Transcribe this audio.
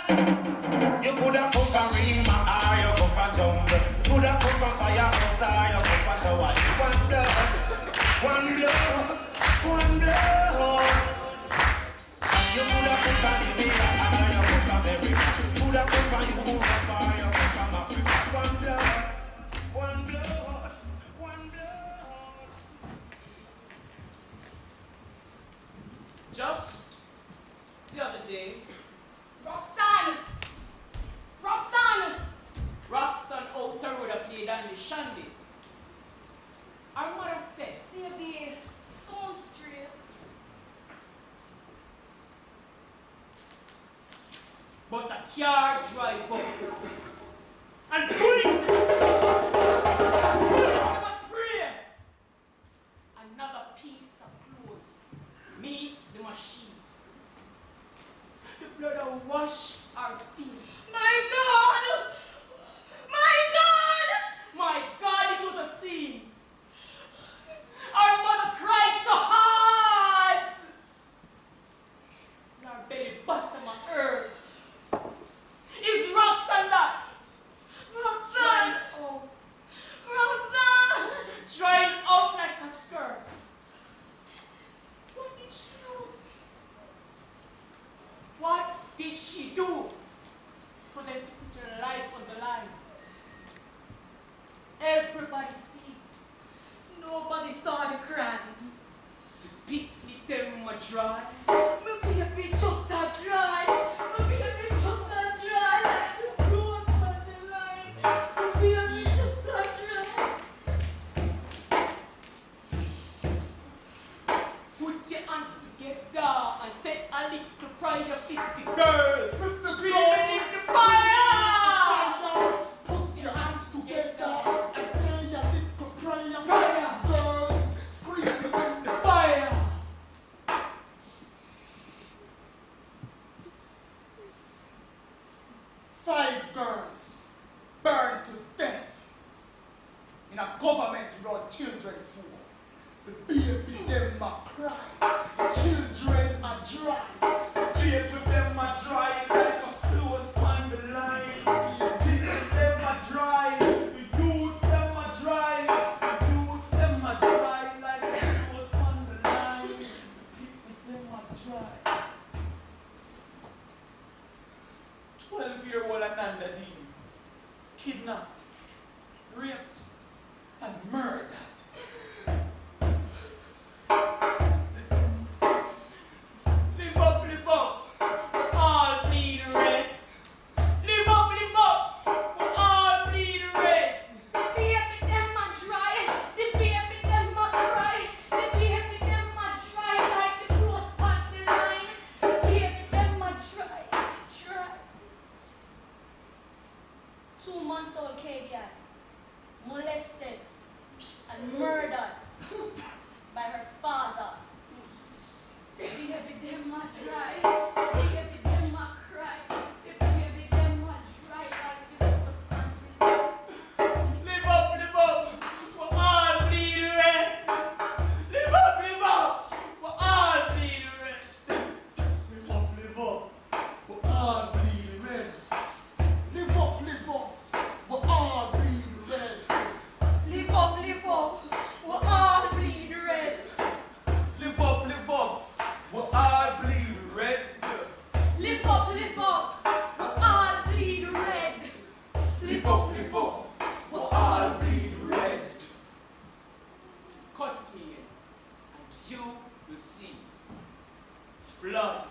You could have put a rima, or you could have jungle. Could have put a firehouse, or you could have tower. One blood, one blood, one blood. You could have put a Libya, or you could have America. Could have put a Europe, or you could have Africa. One blood, one blood, one blood. Just the other day, Roxanne Outer Road played on the shandy. Our mother said, Baby, don't straight. but a car drive up and bullets must spray. Another piece of clothes meet the machine. The blood will wash our feet. My God! My God! My God, it was a scene. Our mother cried so hard. It's in our belly bottom of earth. Is Roxanne that? Roxanne! Out. Roxanne! Drying out like a skirt. What did she do? What did she do for them to put her life on the line? Everybody see. Nobody saw the crime. The Pickney tell me my dry. My baby just a dry. My baby just a dry. Like the clothes on the line. My baby just a dry. Put your hands together and set a little prayer fit the girls. Screaming in the fire. Put your hands together and say a little prayer for Prayer. the girls screaming in the Fire. 5 girls burned to death in a government-run children's home. The baby them a cry, the children a dry. Children them a dry like a clothes on the line. People them a dry, the youth them a dry, the youth them a dry like a clothes on the line. People them a dry. 12-year-old Ananda Dini, kidnapped, raped, and murdered. Live up, we'll all bleed red. Live up, we'll all bleed red. The baby them a dry. The baby them a cry. The baby them a dry like the clothes on the line. The baby them a dry. Dry. 2-month-old Kadian molested and murdered by her father. The baby them a dry. The baby them a cry. The baby them a dry like the clothes on the line. Live up, we'll all bleed red. Live up, we'll all bleed red. Live up, we'll all bleed red. Live up, we'll all bleed red. Live up, we'll all bleed red. Live up, we'll all bleed red. Live up, we'll all bleed red. Live up, we'll all bleed red. Cut me in, and you will see blood